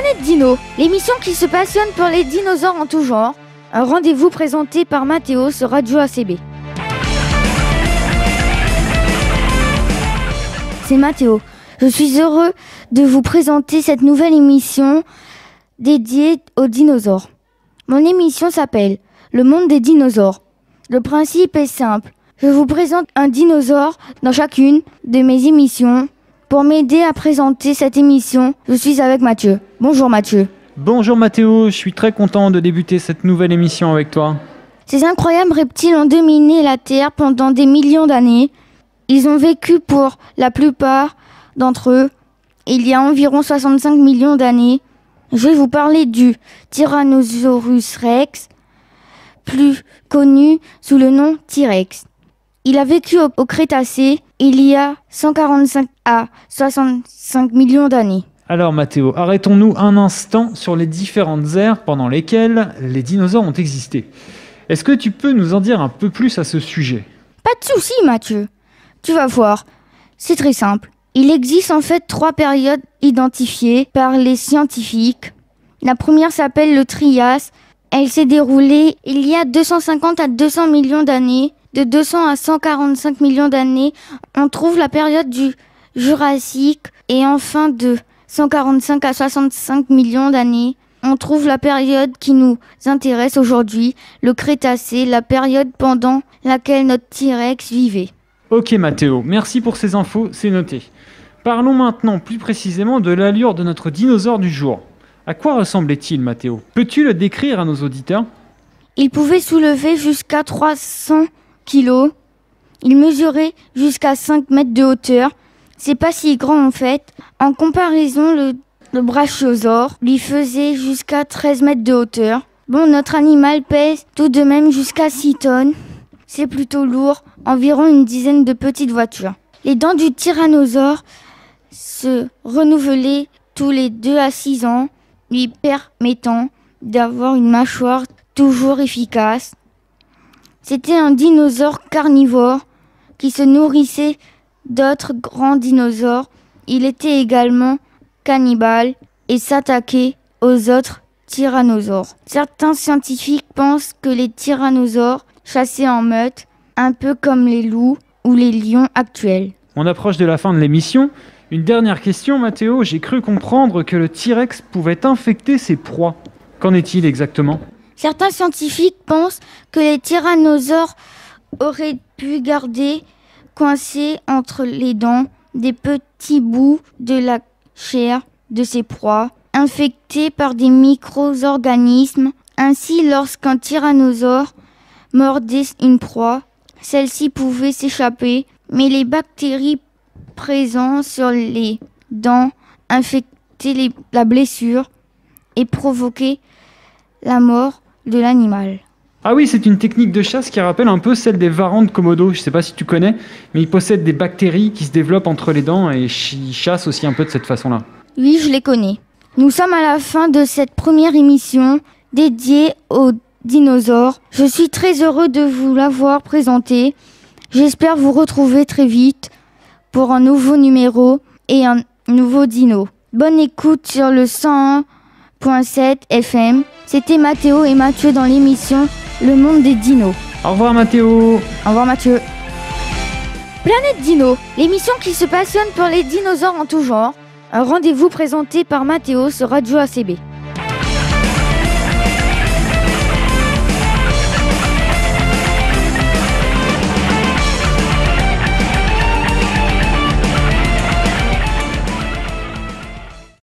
Planète Dino, l'émission qui se passionne pour les dinosaures en tout genre. Un rendez-vous présenté par Mathéo sur Radio ACB. C'est Mathéo. Je suis heureux de vous présenter cette nouvelle émission dédiée aux dinosaures. Mon émission s'appelle Le monde des dinosaures. Le principe est simple. Je vous présente un dinosaure dans chacune de mes émissions. Pour m'aider à présenter cette émission, je suis avec Mathieu. Bonjour Mathieu. Bonjour Mathéo, je suis très content de débuter cette nouvelle émission avec toi. Ces incroyables reptiles ont dominé la Terre pendant des millions d'années. Ils ont vécu pour la plupart d'entre eux il y a environ 65 millions d'années. Je vais vous parler du Tyrannosaurus Rex, plus connu sous le nom T-Rex. Il a vécu au Crétacé il y a 145 à 65 millions d'années. Alors Mathéo, arrêtons-nous un instant sur les différentes ères pendant lesquelles les dinosaures ont existé. Est-ce que tu peux nous en dire un peu plus à ce sujet ? Pas de souci Mathieu, tu vas voir, c'est très simple. Il existe en fait 3 périodes identifiées par les scientifiques. La première s'appelle le Trias. Elle s'est déroulée il y a 250 à 200 millions d'années. De 200 à 145 millions d'années, on trouve la période du Jurassique. Et enfin de 145 à 65 millions d'années, on trouve la période qui nous intéresse aujourd'hui, le Crétacé, la période pendant laquelle notre T-Rex vivait. Ok Mathéo, merci pour ces infos, c'est noté. Parlons maintenant plus précisément de l'allure de notre dinosaure du jour. À quoi ressemblait-il Mathéo ? Peux-tu le décrire à nos auditeurs ? Il pouvait soulever jusqu'à 300 kilos. Il mesurait jusqu'à 5 mètres de hauteur. C'est pas si grand en fait. En comparaison, le brachiosaure lui faisait jusqu'à 13 mètres de hauteur. Bon, notre animal pèse tout de même jusqu'à 6 tonnes. C'est plutôt lourd, environ une dizaine de petites voitures. Les dents du tyrannosaure se renouvelaient tous les 2 à 6 ans, lui permettant d'avoir une mâchoire toujours efficace. C'était un dinosaure carnivore qui se nourrissait d'autres grands dinosaures. Il était également cannibale et s'attaquait aux autres tyrannosaures. Certains scientifiques pensent que les tyrannosaures chassaient en meute, un peu comme les loups ou les lions actuels. On approche de la fin de l'émission. Une dernière question Mathéo, j'ai cru comprendre que le T-Rex pouvait infecter ses proies. Qu'en est-il exactement ? Certains scientifiques pensent que les tyrannosaures auraient pu garder coincés entre les dents des petits bouts de la chair de ses proies, infectés par des micro-organismes. Ainsi, lorsqu'un tyrannosaure mordait une proie, celle-ci pouvait s'échapper, mais les bactéries présentes sur les dents infectaient la blessure et provoquaient la mort de l'animal. Ah oui, c'est une technique de chasse qui rappelle un peu celle des varans de Komodo. Je ne sais pas si tu connais, mais ils possèdent des bactéries qui se développent entre les dents et ils chassent aussi un peu de cette façon-là. Oui, je les connais. Nous sommes à la fin de cette première émission dédiée aux dinosaures. Je suis très heureux de vous l'avoir présentée. J'espère vous retrouver très vite pour un nouveau numéro et un nouveau dino. Bonne écoute sur le 101.7 FM. C'était Mathéo et Mathieu dans l'émission Le monde des dinos. Au revoir Mathéo. Au revoir Mathieu. Planète Dino, l'émission qui se passionne pour les dinosaures en tout genre. Un rendez-vous présenté par Mathéo sur Radio ACB.